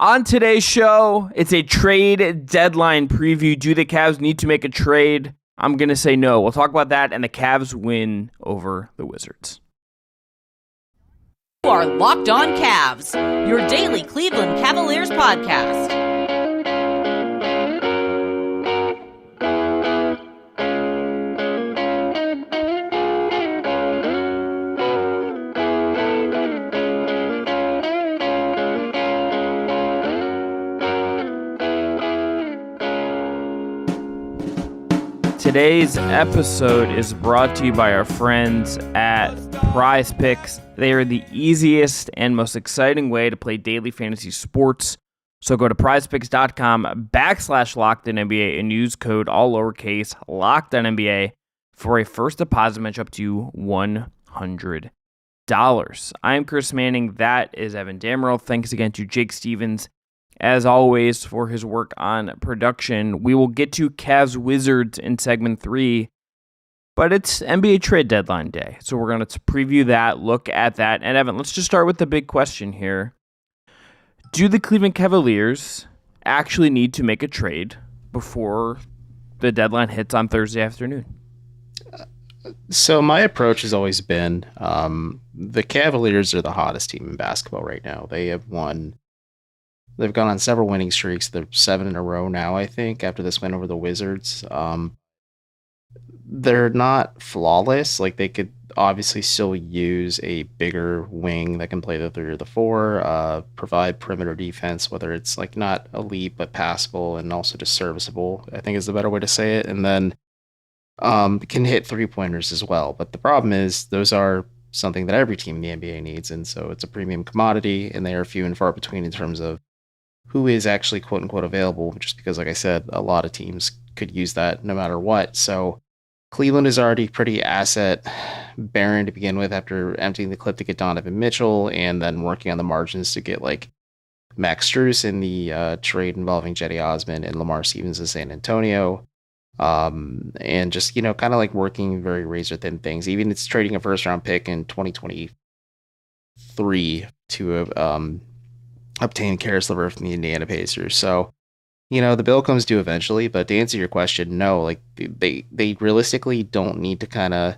On today's show, it's a trade deadline preview. Do the Cavs need to make a trade? I'm going to say no. We'll talk about that and the Cavs win over the Wizards. You are Locked On Cavs, your daily Cleveland Cavaliers podcast. Today's episode is brought to you by our friends at PrizePicks. They are the easiest and most exciting way to play daily fantasy sports. So go to prizepicks.com/LockedOnNBA and use code all lowercase LockedOnNBA for a first deposit match up to $100. I'm Chris Manning. That is Evan Dammarell. Thanks again to Jake Stevens, as always, for his work on production. We will get to Cavs Wizards in segment 3, but it's NBA trade deadline day. So we're going to preview that, look at that. And Evan, let's just start with the big question here. Do the Cleveland Cavaliers actually need to make a trade before the deadline hits on Thursday afternoon? So my approach has always been the Cavaliers are the hottest team in basketball right now. They've gone on several winning streaks. They're 7 in a row now, I think, after this win over the Wizards. They're not flawless. Like, they could obviously still use a bigger wing that can play the 3 or the 4, provide perimeter defense, whether it's like not elite but passable and also just serviceable, I think is the better way to say it. And then can hit 3-pointers as well. But the problem is those are something that every team in the NBA needs. And so it's a premium commodity, and they are few and far between in terms of who is actually quote unquote available, just because, like I said, a lot of teams could use that no matter what. So Cleveland is already pretty asset barren to begin with after emptying the clip to get Donovan Mitchell and then working on the margins to get like Max Strus in the trade involving Jetty Osman and Lamar Stevens in San Antonio. And just, kind of like working very razor thin things. Even it's trading a first round pick in 2023 to obtain Karis LeVert from the Indiana Pacers. So, the bill comes due eventually, but to answer your question, no, like they realistically don't need to kind of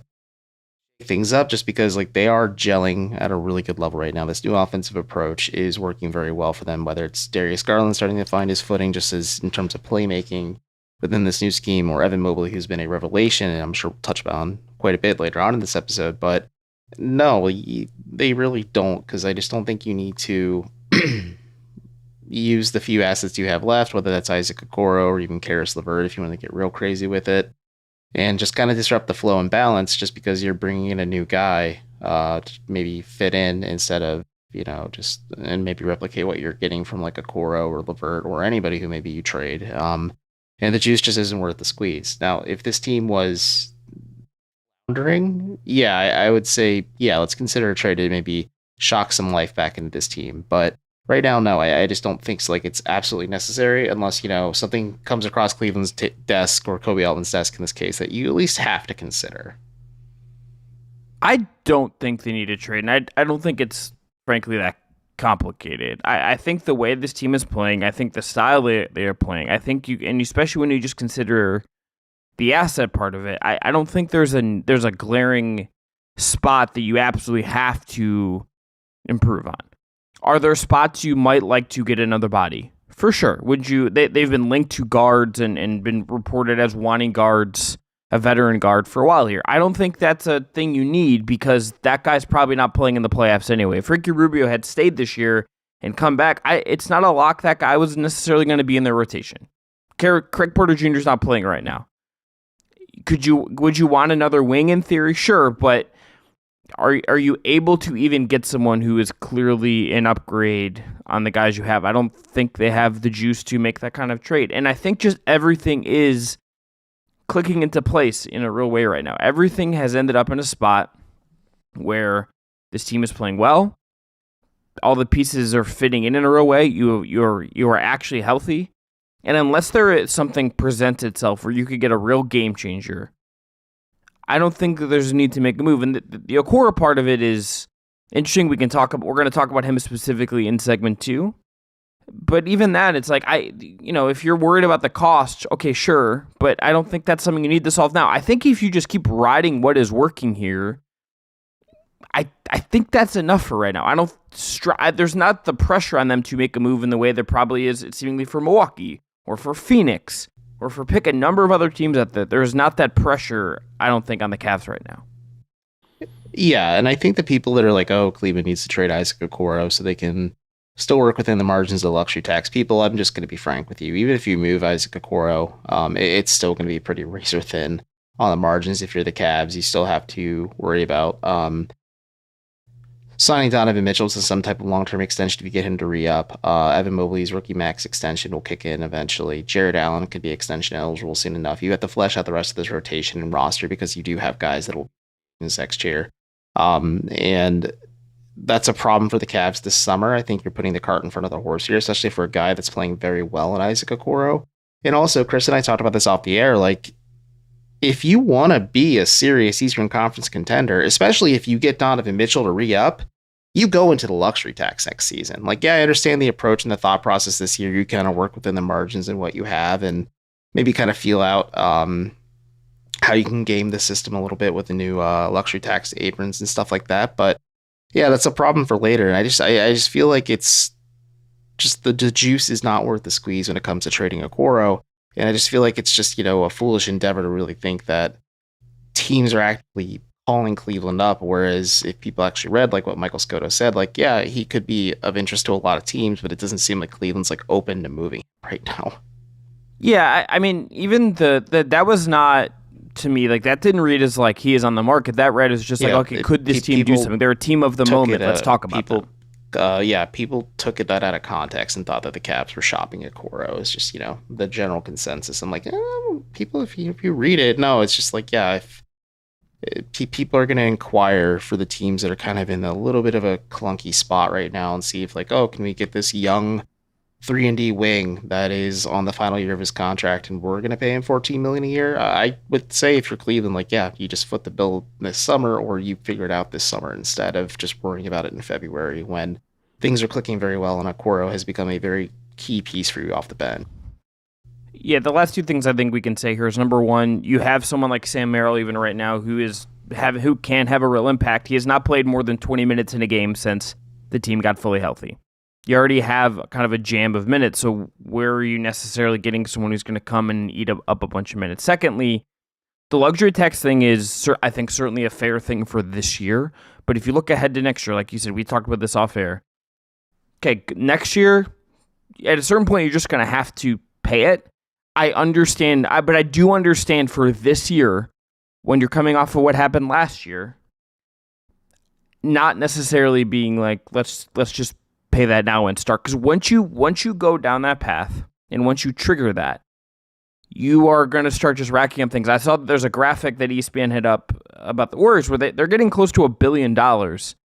shake things up just because like they are gelling at a really good level right now. This new offensive approach is working very well for them, whether it's Darius Garland starting to find his footing just as in terms of playmaking within this new scheme, or Evan Mobley, who's been a revelation, and I'm sure we'll touch on quite a bit later on in this episode. But no, they really don't, because I just don't think you need to use the few assets you have left, whether that's Isaac Okoro or even Karis LeVert, if you want to get real crazy with it, and just kind of disrupt the flow and balance just because you're bringing in a new guy to maybe fit in instead of, just and maybe replicate what you're getting from like Okoro or LeVert or anybody who maybe you trade. And the juice just isn't worth the squeeze. Now, if this team was wondering, yeah, I would say, yeah, let's consider a trade to maybe shock some life back into this team. But right now, no, I just don't think so. Like, it's absolutely necessary unless, something comes across Cleveland's desk or Kobe Altman's desk in this case that you at least have to consider. I don't think they need a trade, and I don't think it's, frankly, that complicated. I think the way this team is playing, I think the style they are playing, I think and especially when you just consider the asset part of it, I don't think there's a glaring spot that you absolutely have to improve on. Are there spots you might like to get another body? For sure. Would you? They've been linked to guards and been reported as wanting guards, a veteran guard for a while here. I don't think that's a thing you need because that guy's probably not playing in the playoffs anyway. If Ricky Rubio had stayed this year and come back, it's not a lock that guy was necessarily going to be in their rotation. Craig Porter Jr. is not playing right now. Would you want another wing in theory? Sure, but are you able to even get someone who is clearly an upgrade on the guys you have? I don't think they have the juice to make that kind of trade. And I think just everything is clicking into place in a real way right now. Everything has ended up in a spot where this team is playing well. All the pieces are fitting in a real way. You are actually healthy. And unless something presents itself where you could get a real game changer, I don't think that there's a need to make a move. And the Okoro part of it is interesting. We're going to talk about him specifically in segment 2. But even that, it's like, if you're worried about the cost, okay, sure. But I don't think that's something you need to solve now. I think if you just keep riding what is working here, I think that's enough for right now. I don't. There's not the pressure on them to make a move in the way there probably is seemingly for Milwaukee or for Phoenix or for pick a number of other teams there's not that pressure, I don't think, on the Cavs right now. Yeah, and I think the people that are like, oh, Cleveland needs to trade Isaac Okoro so they can still work within the margins of the luxury tax. People, I'm just going to be frank with you. Even if you move Isaac Okoro, it's still going to be pretty razor thin on the margins. If you're the Cavs, you still have to worry about signing Donovan Mitchell to some type of long-term extension to get him to re-up. Evan Mobley's rookie max extension will kick in eventually. Jared Allen could be extension eligible soon enough. You have to flesh out the rest of this rotation and roster because you do have guys that will be in this next year. And that's a problem for the Cavs this summer. I think you're putting the cart in front of the horse here, especially for a guy that's playing very well in Isaac Okoro. And also, Chris and I talked about this off the air. Like, if you want to be a serious Eastern Conference contender, especially if you get Donovan Mitchell to re-up, you go into the luxury tax next season. Like, yeah, I understand the approach and the thought process this year. You kind of work within the margins and what you have and maybe kind of feel out how you can game the system a little bit with the new luxury tax aprons and stuff like that. But yeah, that's a problem for later. And I just feel like it's just the juice is not worth the squeeze when it comes to trading Okoro. And I just feel like it's just, a foolish endeavor to really think that teams are actually calling Cleveland up. Whereas if people actually read like what Michael Scotto said, like, yeah, he could be of interest to a lot of teams, but it doesn't seem like Cleveland's like open to moving right now. Yeah, I mean, even that was not, to me, like, that didn't read as like he is on the market. That read as just like, okay, could this team do something? They're a team of the moment. Let's talk about them. People took that out of context and thought that the Cavs were shopping Okoro. It's just, the general consensus. I'm like, people, if you read it, no, it's just like, yeah, if people are going to inquire for the teams that are kind of in a little bit of a clunky spot right now and see if like, oh, can we get this young 3-and-D wing that is on the final year of his contract and we're going to pay him $14 million a year. I would say if you're Cleveland, like, yeah, you just foot the bill this summer or you figure it out this summer instead of just worrying about it in February when things are clicking very well and Okoro has become a very key piece for you off the bench. Yeah, the last two things I think we can say here is, number one, you have someone like Sam Merrill even right now who can have a real impact. He has not played more than 20 minutes in a game since the team got fully healthy. You already have kind of a jam of minutes, so where are you necessarily getting someone who's going to come and eat up a bunch of minutes? Secondly, the luxury tax thing is, I think, certainly a fair thing for this year, but if you look ahead to next year, like you said, we talked about this off air. Okay, next year, at a certain point, you're just going to have to pay it. I understand, but I do understand for this year, when you're coming off of what happened last year, not necessarily being like, let's just pay that now and start. Because once you go down that path and once you trigger that, you are going to start just racking up things. I saw that there's a graphic that ESPN had up about the Warriors where they're getting close to $1 billion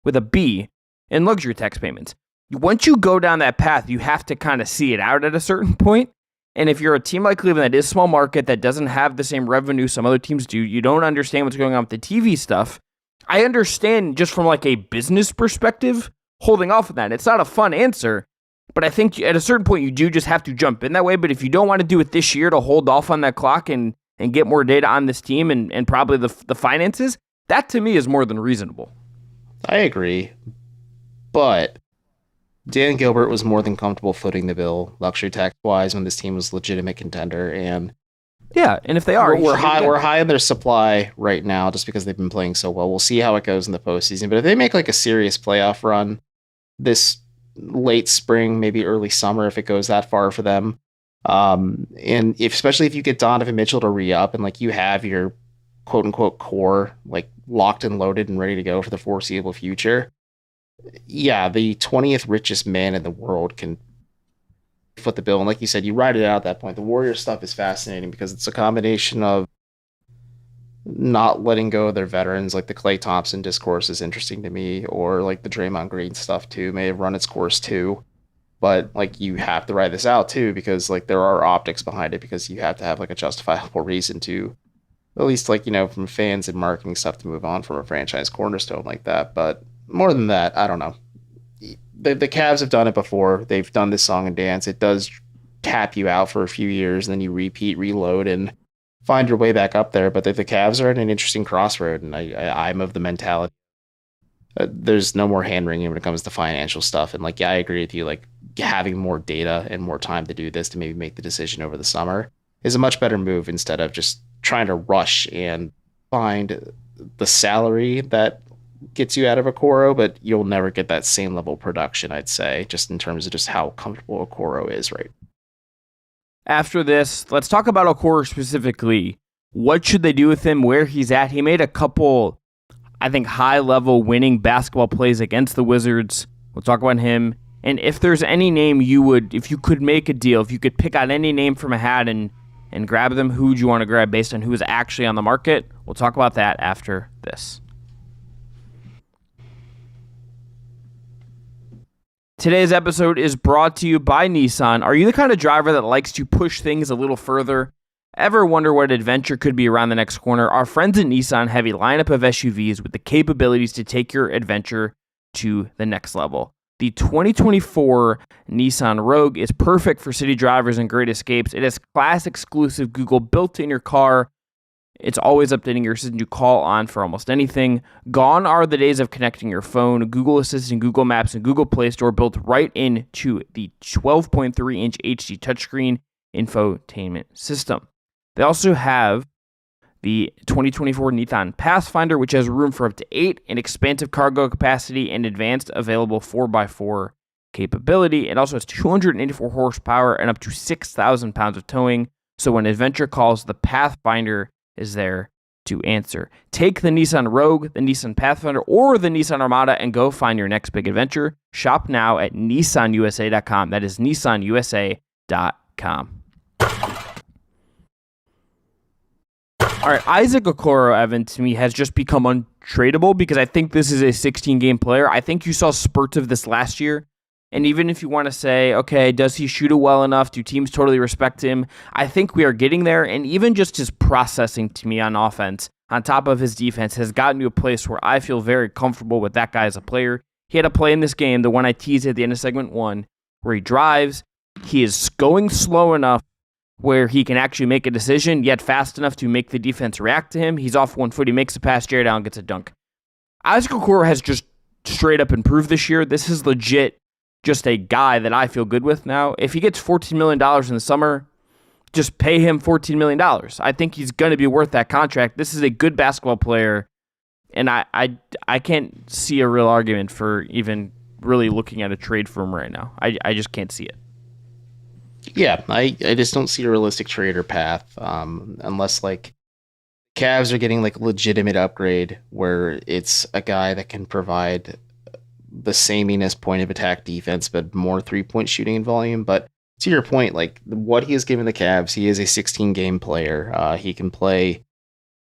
with a B in luxury tax payments. Once you go down that path, you have to kind of see it out at a certain point. And if you're a team like Cleveland that is small market, that doesn't have the same revenue some other teams do, you don't understand what's going on with the TV stuff. I understand just from like a business perspective, holding off on that. It's not a fun answer, but I think at a certain point you do just have to jump in that way. But if you don't want to do it this year to hold off on that clock and get more data on this team and probably the finances, that to me is more than reasonable. I agree, but Dan Gilbert was more than comfortable footing the bill luxury tax wise when this team was a legitimate contender. And yeah, and if they are, we're high in their supply right now just because they've been playing so well. We'll see how it goes in the postseason. But if they make like a serious playoff run this late spring, maybe early summer, if it goes that far for them, and especially if you get Donovan Mitchell to re-up and like you have your quote unquote core like locked and loaded and ready to go for the foreseeable future. Yeah, the 20th richest man in the world can foot the bill. And like you said, you ride it out at that point. The Warriors stuff is fascinating because it's a combination of not letting go of their veterans. Like the Klay Thompson discourse is interesting to me, or like the Draymond Green stuff too may have run its course too. But like you have to ride this out too because like there are optics behind it because you have to have like a justifiable reason to, at least like, from fans and marketing stuff to move on from a franchise cornerstone like that. But more than that, I don't know. the Cavs have done it before. They've done this song and dance. It does tap you out for a few years, and then you repeat, reload, and find your way back up there. But the Cavs are at an interesting crossroad, and I'm of the mentality there's no more hand wringing when it comes to financial stuff. And like, yeah, I agree with you. Like, having more data and more time to do this to maybe make the decision over the summer is a much better move instead of just trying to rush and find the salary that gets you out of Okoro, but you'll never get that same level of production, I'd say, just in terms of just how comfortable Okoro is, right? After this, let's talk about Okoro specifically. What should they do with him, where he's at? He made a couple, I think, high-level winning basketball plays against the Wizards. We'll talk about him. And if there's any name if you could make a deal, if you could pick out any name from a hat and grab them, who would you want to grab based on who is actually on the market? We'll talk about that after this. Today's episode is brought to you by Nissan. Are you the kind of driver that likes to push things a little further? Ever wonder what adventure could be around the next corner? Our friends at Nissan have a lineup of SUVs with the capabilities to take your adventure to the next level. The 2024 Nissan Rogue is perfect for city drivers and great escapes. It has class-exclusive Google built in your car. It's always updating your assistant you call on for almost anything. Gone are the days of connecting your phone. Google Assistant, Google Maps, and Google Play Store built right into the 12.3-inch HD touchscreen infotainment system. They also have the 2024 Nissan Pathfinder, which has room for up to 8 and expansive cargo capacity and advanced available 4x4 capability. It also has 284 horsepower and up to 6,000 pounds of towing. So when adventure calls, the Pathfinder is there to answer. Take the Nissan Rogue, the Nissan Pathfinder, or the Nissan Armada and go find your next big adventure. Shop now at nissanusa.com. That is nissanusa.com. All right, Isaac Okoro, Evan, to me, has just become untradeable because I think this is a 16-game player. I think you saw spurts of this last year. And even if you want to say, okay, does he shoot it well enough? Do teams totally respect him? I think we are getting there. And even just his processing to me on offense, on top of his defense, has gotten to a place where I feel very comfortable with that guy as a player. He had a play in this game, the one I teased at the end of segment 1, where he drives. He is going slow enough where he can actually make a decision, yet fast enough to make the defense react to him. He's off 1 foot. He makes a pass. Jared Allen gets a dunk. Isaac Okoro has just straight up improved this year. This is legit just a guy that I feel good with now. If he gets $14 million in the summer, just pay him $14 million. I think he's going to be worth that contract. This is a good basketball player, and I can't see a real argument for even really looking at a trade for him right now. I just can't see it. Yeah, I just don't see a realistic trade or path unless like Cavs are getting like a legitimate upgrade where it's a guy that can provide the sameness point of attack defense, but more 3-point shooting and volume. But to your point, like what he has given the Cavs, he is a 16-game player. He can play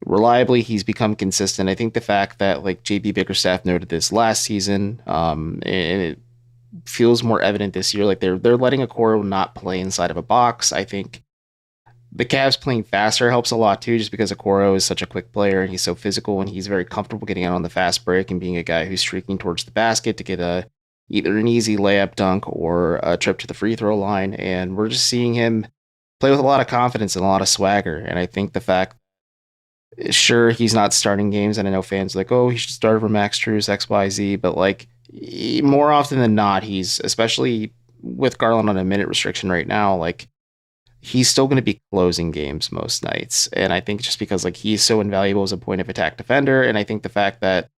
reliably. He's become consistent. I think the fact that like JB Bickerstaff noted this last season, and it feels more evident this year. Like they're letting Okoro not play inside of a box. I think the Cavs playing faster helps a lot too, just because Okoro is such a quick player and he's so physical and he's very comfortable getting out on the fast break and being a guy who's streaking towards the basket to get either an easy layup dunk or a trip to the free throw line. And we're just seeing him play with a lot of confidence and a lot of swagger. And I think the fact, sure, he's not starting games, and I know fans are like, oh, he should start over Max Strus, XYZ, but like more often than not, he's, especially with Garland on a minute restriction right now, like he's still going to be closing games most nights. And I think just because like he's so invaluable as a point of attack defender, and I think the fact that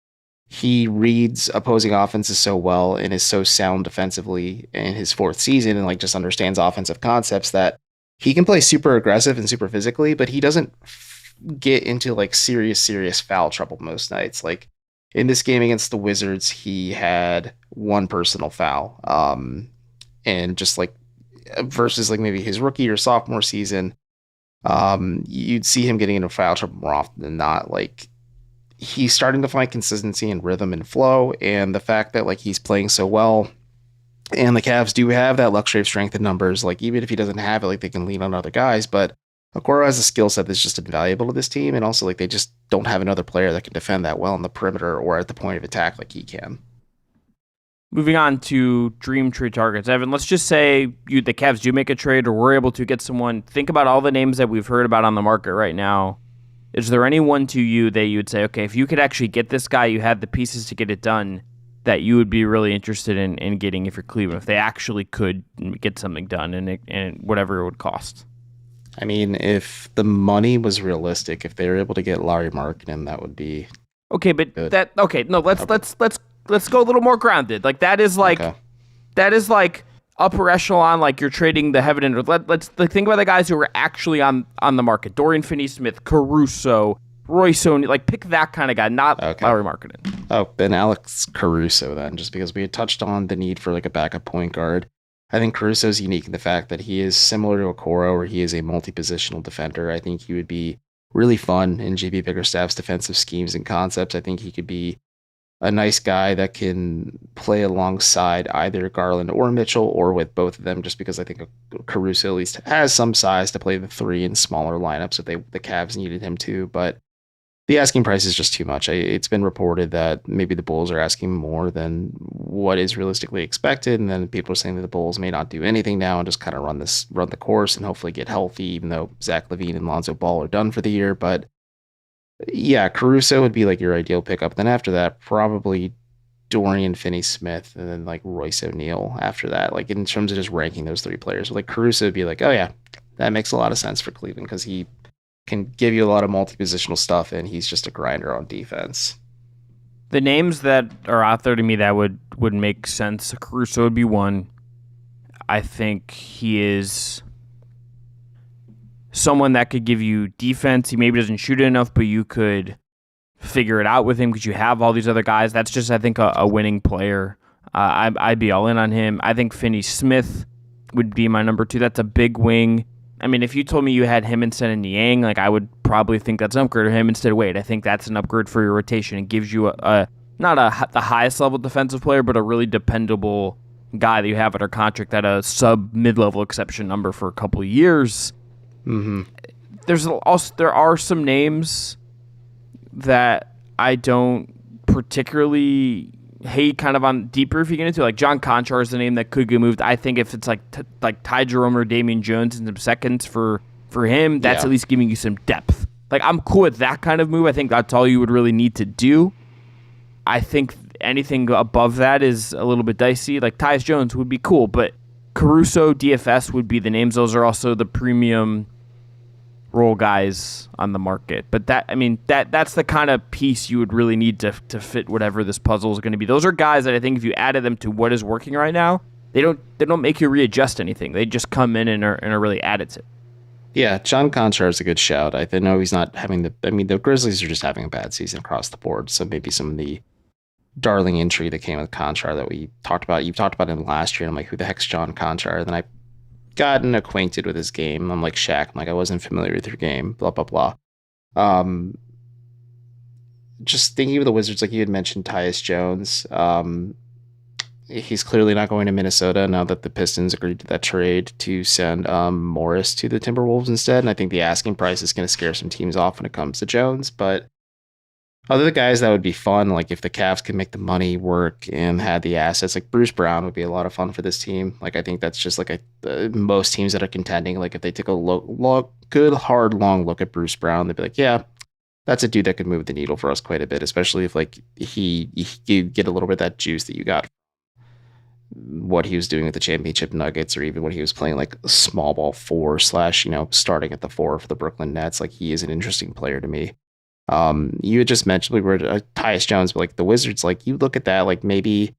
he reads opposing offenses so well and is so sound defensively in his 4th season and like just understands offensive concepts, that he can play super aggressive and super physically, but he doesn't get into like serious foul trouble most nights. Like in this game against the Wizards, he had 1 personal foul. And just like versus like maybe his rookie or sophomore season, you'd see him getting into foul trouble more often than not. Like he's starting to find consistency and rhythm and flow, and the fact that like he's playing so well, and the Cavs do have that luxury of strength in numbers. Like even if he doesn't have it, like they can lean on other guys, but Okoro has a skill set that's just invaluable to this team, and also like they just don't have another player that can defend that well on the perimeter or at the point of attack like he can. Moving on to dream trade targets. Evan, let's just say the Cavs do make a trade or we're able to get someone. Think about all the names that we've heard about on the market right now. Is there anyone to you that you would say, okay, if you could actually get this guy, you had the pieces to get it done, that you would be really interested in getting if you're Cleveland, if they actually could get something done and whatever it would cost? I mean, if the money was realistic, if they were able to get Larry Markkinen, that would be okay. But good. Let's go a little more grounded. Like that is like upper echelon. Like you're trading the heaven and earth. Let's think about the guys who are actually on the market: Dorian Finney-Smith, Caruso, Royce O'Neal. Like pick that kind of guy, not Larry Markkinen. Oh, then Alex Caruso then, just because we had touched on the need for like a backup point guard. I think Caruso is unique in the fact that he is similar to Okoro, where he is a multi-positional defender. I think he would be really fun in JP Bickerstaff's defensive schemes and concepts. I think he could be a nice guy that can play alongside either Garland or Mitchell, or with both of them, just because I think Caruso at least has some size to play the three in smaller lineups if the Cavs needed him to. But the asking price is just too much. It's been reported that maybe the Bulls are asking more than what is realistically expected, and then people are saying that the Bulls may not do anything now and just kind of run the course and hopefully get healthy, even though Zach LaVine and Lonzo Ball are done for the year. But yeah, Caruso would be like your ideal pickup. Then after that, probably Dorian Finney-Smith, and then like Royce O'Neal after that. Like in terms of just ranking those three players, like Caruso would be like, oh yeah, that makes a lot of sense for Cleveland because he can give you a lot of multi-positional stuff, and he's just a grinder on defense. The names that are out there to me that would make sense, Caruso would be one. I think he is someone that could give you defense. He maybe doesn't shoot it enough, but you could figure it out with him because you have all these other guys. That's just, I think, a winning player. I'd be all in on him. I think Finney-Smith would be my number 2. That's a big wing. I mean, if you told me you had him instead of Niang, like I would probably think that's an upgrade, or him instead of Wade. I think that's an upgrade for your rotation. It gives you the highest level defensive player, but a really dependable guy that you have under contract at a sub mid-level exception number for a couple of years. Mm-hmm. There are some names that I don't particularly hate, kind of on deeper if you get into, like John Conchar is the name that could get moved. I think if it's like Ty Jerome or Damian Jones in some seconds for him, that's at least giving you some depth. Like I'm cool with that kind of move. I think that's all you would really need to do. I think anything above that is a little bit dicey. Like Tyus Jones would be cool, but Caruso, DFS would be the names. Those are also the premium role guys on the market. But that's the kind of piece you would really need to fit whatever this puzzle is going to be. Those are guys that I think if you added them to what is working right now, they don't make you readjust anything. They just come in and are really additive. Yeah, John Conchar is a good shout. I know he's not having the Grizzlies are just having a bad season across the board. So maybe some of the darling intrigue that came with Conchar that we talked about. You talked about him last year. And I'm like, who the heck's John Conchar? Then I gotten acquainted with his game. I'm like Shaq. I'm like, I wasn't familiar with your game. Blah blah blah. Just thinking of the Wizards, like you had mentioned, Tyus Jones. He's clearly not going to Minnesota now that the Pistons agreed to that trade to send Morris to the Timberwolves instead. And I think the asking price is going to scare some teams off when it comes to Jones. But other guys that would be fun, like if the Cavs could make the money work and had the assets, like Bruce Brown would be a lot of fun for this team. Like I think that's just like most teams that are contending. Like if they took a good hard long look at Bruce Brown, they'd be like, yeah, that's a dude that could move the needle for us quite a bit, especially if like he get a little bit of that juice that you got what he was doing with the championship Nuggets, or even when he was playing like small ball 4 / starting at the 4 for the Brooklyn Nets. Like he is an interesting player to me. You had just mentioned we were Tyus Jones, but like the Wizards, like you look at that, like maybe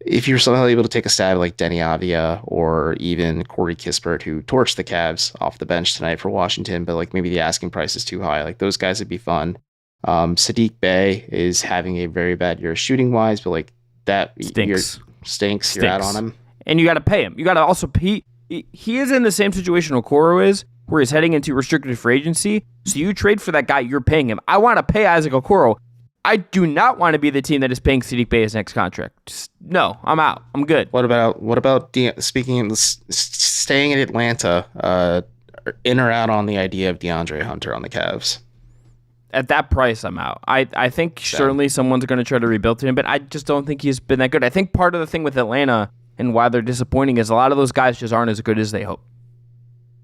if you're somehow able to take a stab like Denny Avdia or even Corey Kispert, who torched the Cavs off the bench tonight for Washington, but like maybe the asking price is too high. Like those guys would be fun. Sadiq Bey is having a very bad year shooting wise, but like that stinks. You're out on him, and you got to pay him. You got to also he is in the same situation Okoro is, where he's heading into restricted free agency. So you trade for that guy, you're paying him. I want to pay Isaac Okoro. I do not want to be the team that is paying Sadiq Bey his next contract. No, I'm out. I'm good. What about speaking of staying in Atlanta? In or out on the idea of DeAndre Hunter on the Cavs? at that price, I'm out. I think certainly someone's going to try to rebuild him, but I just don't think he's been that good. I think part of the thing with Atlanta and why they're disappointing is a lot of those guys just aren't as good as they hope.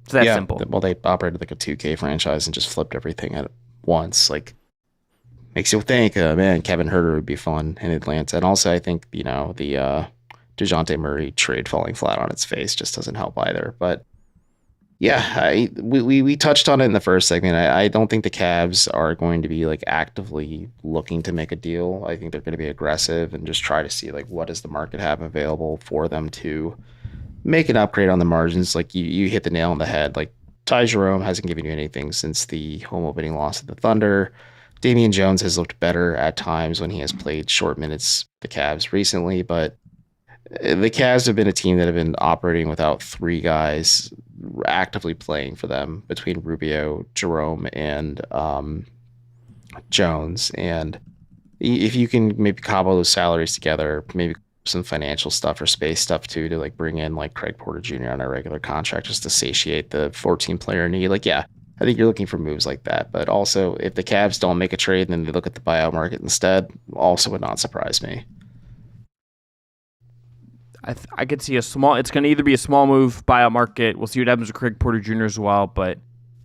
It's that simple. Well, they operated like a 2K franchise and just flipped everything at once. Like, makes you think, man, Kevin Huerter would be fun in Atlanta. And also, I think, the DeJounte Murray trade falling flat on its face just doesn't help either. But yeah, we touched on it in the first segment. I don't think the Cavs are going to be like actively looking to make a deal. I think they're going to be aggressive and just try to see like what does the market have available for them to make an upgrade on the margins. Like you hit the nail on the head. Like Ty Jerome hasn't given you anything since the home opening loss of the Thunder. Damian Jones has looked better at times when he has played short minutes the Cavs recently, but the Cavs have been a team that have been operating without three guys actively playing for them between Rubio, Jerome, and Jones. And if you can maybe cobble those salaries together, maybe some financial stuff or space stuff too, to like bring in like Craig Porter Jr. on a regular contract just to satiate the 14-player need. Like, yeah, I think you're looking for moves like that. But also, if the Cavs don't make a trade and then they look at the buyout market instead, also would not surprise me. I could see it's going to either be a small move, buyout market. We'll see what happens with Craig Porter Jr. as well, but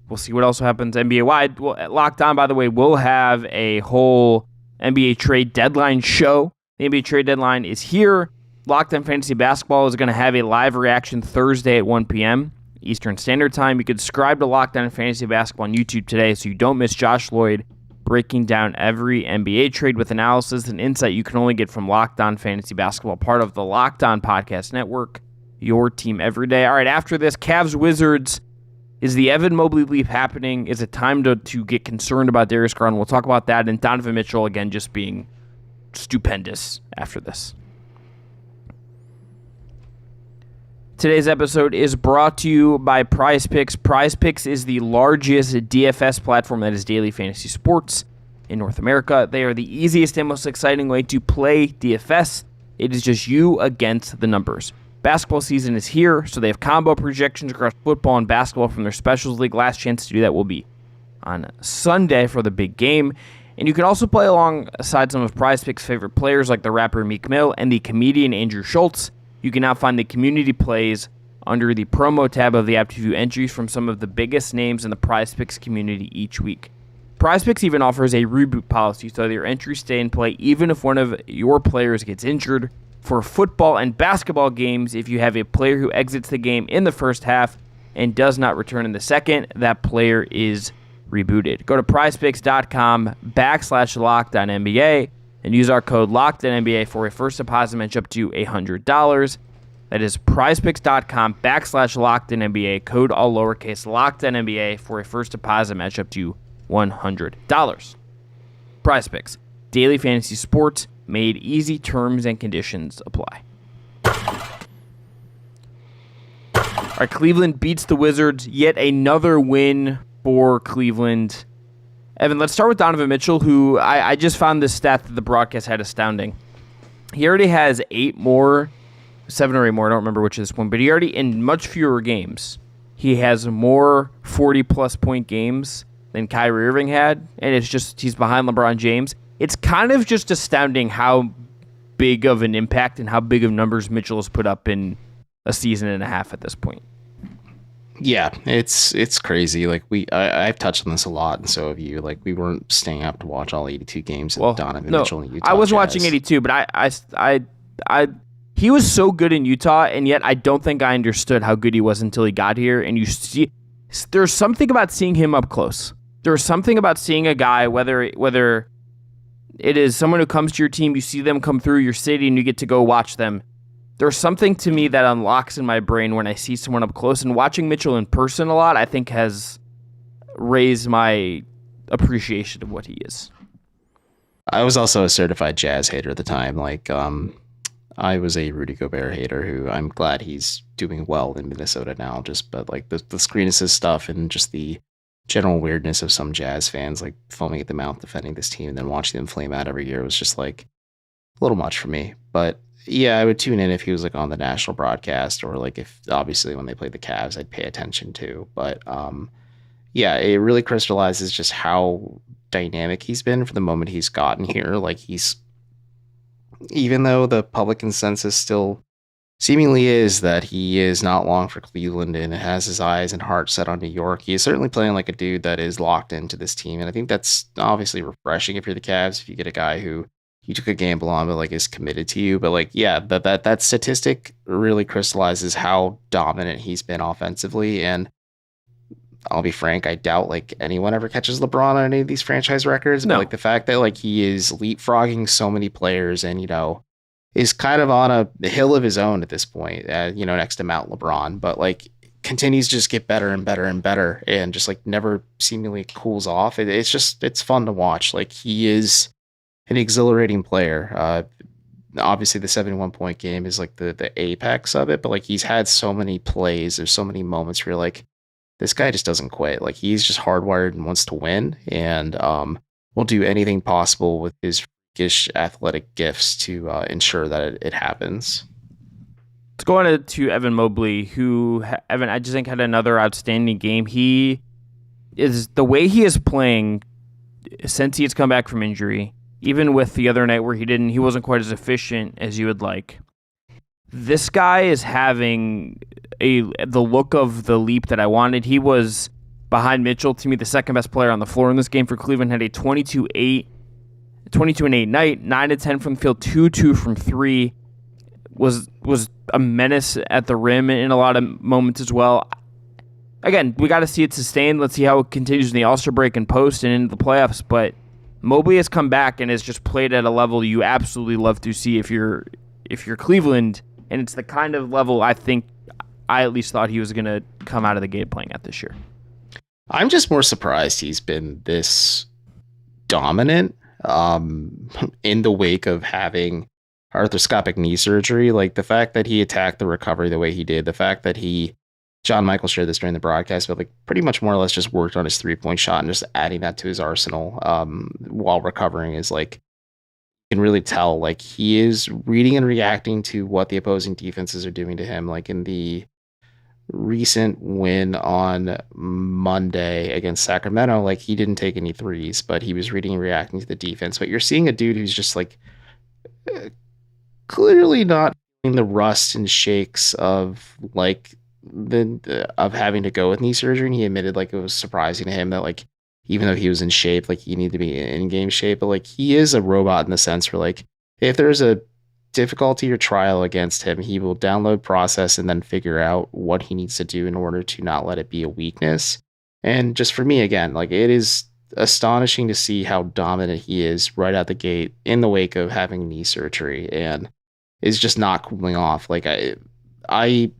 we'll see what also happens NBA-wide. Locked On, by the way, will have a whole NBA trade deadline show. The NBA trade deadline is here. Locked On Fantasy Basketball is going to have a live reaction Thursday at 1 p.m. Eastern Standard Time. You can subscribe to Locked On Fantasy Basketball on YouTube today so you don't miss Josh Lloyd breaking down every NBA trade with analysis and insight you can only get from Locked On Fantasy Basketball, part of the Locked On Podcast Network, your team every day. All right, after this, Cavs Wizards. Is the Evan Mobley leap happening? Is it time to get concerned about Darius Garland? We'll talk about that, and Donovan Mitchell, again, just being stupendous after this. Today's episode is brought to you by PrizePicks. PrizePicks is the largest DFS platform that is daily fantasy sports in North America. They are the easiest and most exciting way to play DFS. It is just you against the numbers. Basketball season is here, so they have combo projections across football and basketball from their Specials League. Last chance to do that will be on Sunday for the big game. And you can also play alongside some of PrizePicks' favorite players like the rapper Meek Mill and the comedian Andrew Schultz. You can now find the community plays under the promo tab of the app to view entries from some of the biggest names in the PrizePicks community each week. PrizePicks even offers a reboot policy so that your entries stay in play even if one of your players gets injured. For football and basketball games, if you have a player who exits the game in the first half and does not return in the second, that player is rebooted. Go to prizepicks.com/LockedOnNBA and use our code LockedOnNBA for a first deposit match up to $100. That is prizepicks.com/LockedOnNBA, code all lowercase LockedOnNBA for a first deposit match up to $100. PrizePicks, daily fantasy sports made easy. Terms and conditions apply. All right, Cleveland beats the Wizards. Yet another win for Cleveland. Evan, let's start with Donovan Mitchell, who I just found this stat that the broadcast had astounding. He already has 7 or 8 more, I don't remember which is this one, but he already, in much fewer games, he has more 40-plus point games than Kyrie Irving had, and it's just, he's behind LeBron James. It's kind of just astounding how big of an impact and how big of numbers Mitchell has put up in a season and a half at this point. Yeah, it's crazy. Like I've touched on this a lot, and so have you. Like we weren't staying up to watch all 82 games of Donovan Mitchell in Utah. I wasn't Jazz. watching 82, but I he was so good in Utah, and yet I don't think I understood how good he was until he got here. And you see, there's something about seeing him up close. There's something about seeing a guy, whether it is someone who comes to your team, you see them come through your city, and you get to go watch them. There's something to me that unlocks in my brain when I see someone up close, and watching Mitchell in person a lot, I think has raised my appreciation of what he is. I was also a certified Jazz hater at the time. Like, I was a Rudy Gobert hater who I'm glad he's doing well in Minnesota now. But like the screen assist stuff and just the general weirdness of some Jazz fans like foaming at the mouth defending this team and then watching them flame out every year was just like a little much for me. But yeah, I would tune in if he was like on the national broadcast or like if obviously when they played the Cavs, I'd pay attention to. But yeah, it really crystallizes just how dynamic he's been for the moment he's gotten here. Like even though the public consensus still seemingly is that he is not long for Cleveland and has his eyes and heart set on New York, he is certainly playing like a dude that is locked into this team. And I think that's obviously refreshing if you're the Cavs, if you get a guy who you took a gamble on, but like is committed to you. But like, yeah, that statistic really crystallizes how dominant he's been offensively. And I'll be frank, I doubt like anyone ever catches LeBron on any of these franchise records. No. But like the fact that like he is leapfrogging so many players and, is kind of on a hill of his own at this point, next to Mount LeBron, but like continues to just get better and better and better and just like never seemingly cools off. It's fun to watch. Like he is an exhilarating player. Obviously the 71-point game is like the apex of it, but like he's had so many plays. There's so many moments where like, this guy just doesn't quit. Like he's just hardwired and wants to win, and will do anything possible with his freakish athletic gifts to ensure that it happens. Let's go on to Evan Mobley, who Evan I just think had another outstanding game. He is the way he is playing since he has come back from injury. Even with the other night where he wasn't quite as efficient as you would like. This guy is having the look of the leap that I wanted. He was behind Mitchell, to me, the second best player on the floor in this game for Cleveland. Had a 22-8 night, 9-10 from the field, 2-2 from 3. Was a menace at the rim in a lot of moments as well. Again, we got to see it sustained. Let's see how it continues in the All-Star break and post and into the playoffs. But Mobley has come back and has just played at a level you absolutely love to see if you're Cleveland. And it's the kind of level I think I at least thought he was going to come out of the gate playing at this year. I'm just more surprised he's been this dominant in the wake of having arthroscopic knee surgery. Like the fact that he attacked the recovery the way he did, the fact that John Michael shared this during the broadcast, but like pretty much more or less just worked on his 3-point shot and just adding that to his arsenal while recovering is like, can really tell like he is reading and reacting to what the opposing defenses are doing to him. Like in the recent win on Monday against Sacramento, like he didn't take any threes, but he was reading and reacting to the defense. But you're seeing a dude who's just like clearly not feeling the rust and shakes of like of having to go with knee surgery. And he admitted like it was surprising to him that like even though he was in shape, like he needed to be in game shape, but like he is a robot in the sense where like if there's a difficulty or trial against him, he will download, process, and then figure out what he needs to do in order to not let it be a weakness. And just for me, again, like it is astonishing to see how dominant he is right out the gate in the wake of having knee surgery and is just not cooling off. Like I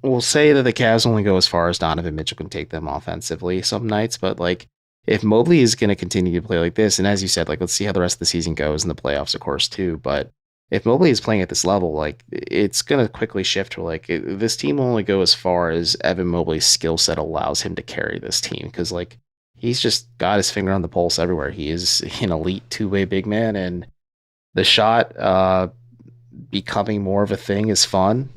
will say that the Cavs only go as far as Donovan Mitchell can take them offensively some nights, but like if Mobley is going to continue to play like this, and as you said, like let's see how the rest of the season goes in the playoffs, of course, too. But if Mobley is playing at this level, like it's going to quickly shift to like this team will only go as far as Evan Mobley's skill set allows him to carry this team, because like he's just got his finger on the pulse everywhere. He is an elite two-way big man, and the shot becoming more of a thing is fun.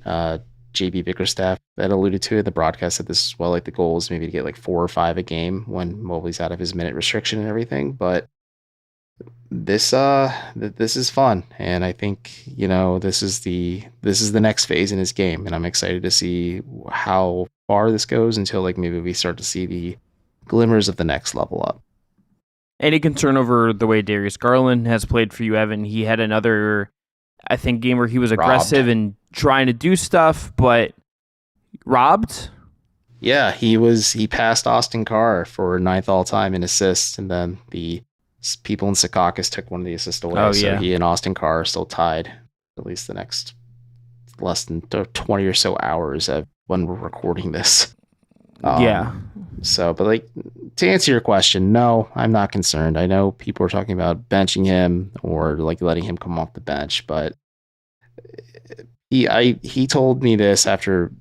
JB Bickerstaff had alluded to it. The broadcast said this as well. Like the goal is maybe to get like 4 or 5 a game when Mobley's out of his minute restriction and everything. But this is fun, and I think this is the next phase in his game, and I'm excited to see how far this goes until like maybe we start to see the glimmers of the next level up. Any concern over the way Darius Garland has played for you, Evan? He had another, I think, game where he was aggressive and trying to do stuff, but robbed. Yeah, he passed Austin Carr for 9th all time in assists, and then the people in Secaucus took one of the assists away. So he and Austin Carr are still tied at least the next less than 20 or so hours when we're recording this. So, but like to answer your question, no, I'm not concerned. I know people are talking about benching him or like letting him come off the bench, but he told me this after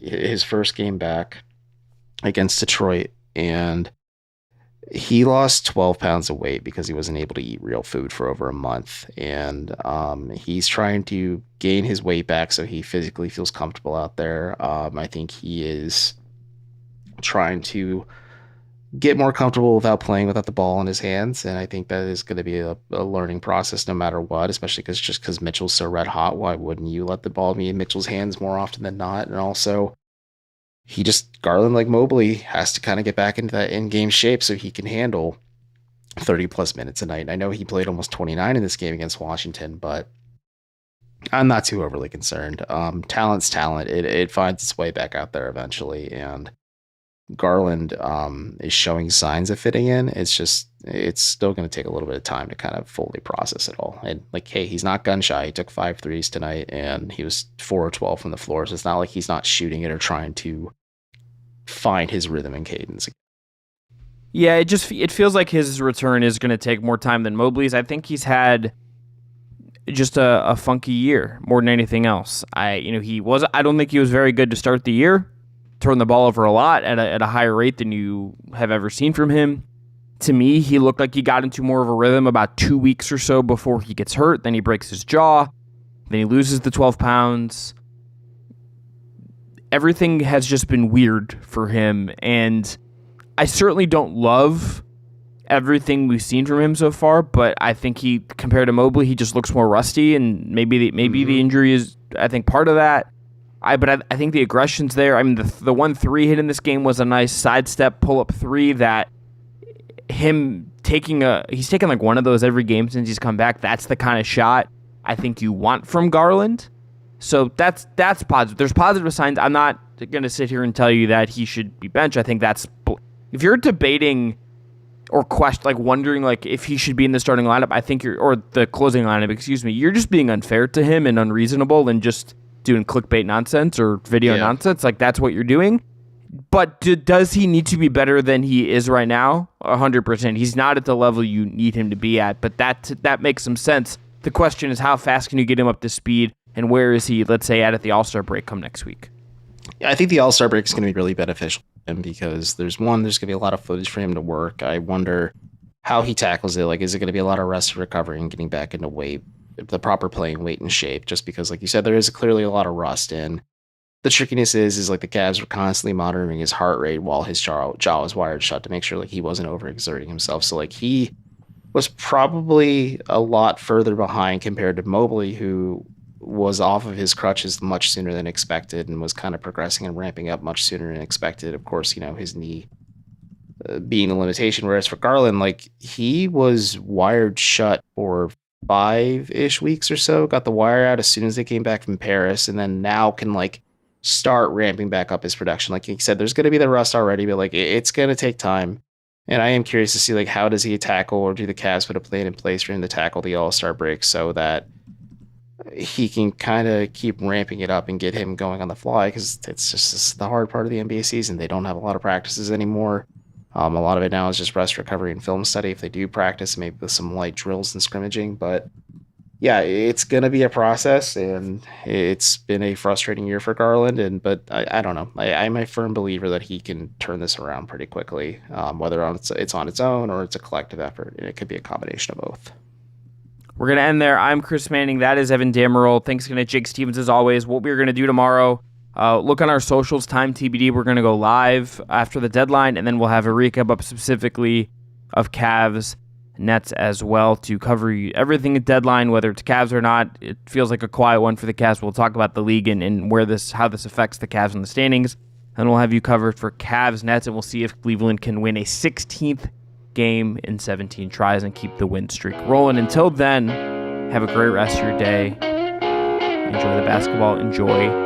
his first game back against Detroit, and he lost 12 pounds of weight because he wasn't able to eat real food for over a month. And he's trying to gain his weight back so he physically feels comfortable out there. I think he is trying to get more comfortable without playing without the ball in his hands. And I think that is going to be a learning process no matter what, especially because Mitchell's so red hot. Why wouldn't you let the ball be in Mitchell's hands more often than not? And also, Garland, like Mobley, has to kind of get back into that in-game shape so he can handle 30 plus minutes a night. I know he played almost 29 in this game against Washington, but I'm not too overly concerned. Talent's talent. It finds its way back out there eventually, and Garland is showing signs of fitting in. It's still going to take a little bit of time to kind of fully process it all. And like, hey, he's not gun shy. He took 5 threes tonight, and he was 4 or 12 from the floor. So it's not like he's not shooting it or trying to find his rhythm and cadence. Yeah, it feels like his return is going to take more time than Mobley's. I think he's had just a funky year more than anything else. I don't think he was very good to start the year. Turned the ball over a lot at a higher rate than you have ever seen from him. To me, he looked like he got into more of a rhythm about 2 weeks or so before he gets hurt. Then he breaks his jaw. Then he loses the 12 pounds. Everything has just been weird for him, and I certainly don't love everything we've seen from him so far, but I think compared to Mobley, he just looks more rusty, and maybe the injury is, I think, part of that. But I think the aggression's there. I mean, the 1-3 hit in this game was a nice sidestep pull-up 3 that he's taken like one of those every game since he's come back. That's the kind of shot I think you want from Garland. So that's positive. There's positive signs. I'm not going to sit here and tell you that he should be benched. I think if you're debating or wondering like if he should be in the starting lineup, I think or the closing lineup, you're just being unfair to him and unreasonable and just doing clickbait nonsense or video nonsense. Like, that's what you're doing. But does he need to be better than he is right now? 100%. He's not at the level you need him to be at, but that makes some sense. The question is, how fast can you get him up to speed, and where is he, let's say, at the All-Star break come next week? Yeah, I think the All-Star break is going to be really beneficial for him because there's going to be a lot of footage for him to work. I wonder how he tackles it. Like, is it going to be a lot of rest and recovery and getting back into the proper playing weight and shape? Just because, like you said, there is clearly a lot of rust in. The trickiness is like the Cavs were constantly monitoring his heart rate while his jaw was wired shut to make sure like he wasn't overexerting himself. So like he was probably a lot further behind compared to Mobley, who was off of his crutches much sooner than expected and was kind of progressing and ramping up much sooner than expected. Of course, his knee being a limitation. Whereas for Garland, like he was wired shut for 5-ish weeks or so, got the wire out as soon as they came back from Paris, and then now can like start ramping back up his production. Like he said, there's going to be the rust already, but like it's going to take time. And I am curious to see like how does he tackle, or do the Cavs put a plan in place for him to tackle the All-Star break so that he can kind of keep ramping it up and get him going on the fly, because this is the hard part of the NBA season. They don't have a lot of practices anymore. A lot of it now is just rest, recovery, and film study if they do practice, maybe with some light drills and scrimmaging. But yeah, it's going to be a process, and it's been a frustrating year for Garland. But I don't know. I'm a firm believer that he can turn this around pretty quickly, whether it's on its own or it's a collective effort. And it could be a combination of both. We're going to end there. I'm Chris Manning. That is Evan Dammarell. Thanks again to Jake Stevens as always. What we're going to do tomorrow, look on our socials, time TBD. We're going to go live after the deadline, and then we'll have a recap up specifically of Cavs Nets as well to cover everything at deadline, whether it's Cavs or not. It feels like a quiet one for the Cavs. We'll talk about the league and how this affects the Cavs in the standings. And we'll have you covered for Cavs Nets, and we'll see if Cleveland can win a 16th game in 17 tries and keep the win streak rolling. Until then, have a great rest of your day. Enjoy the basketball. Enjoy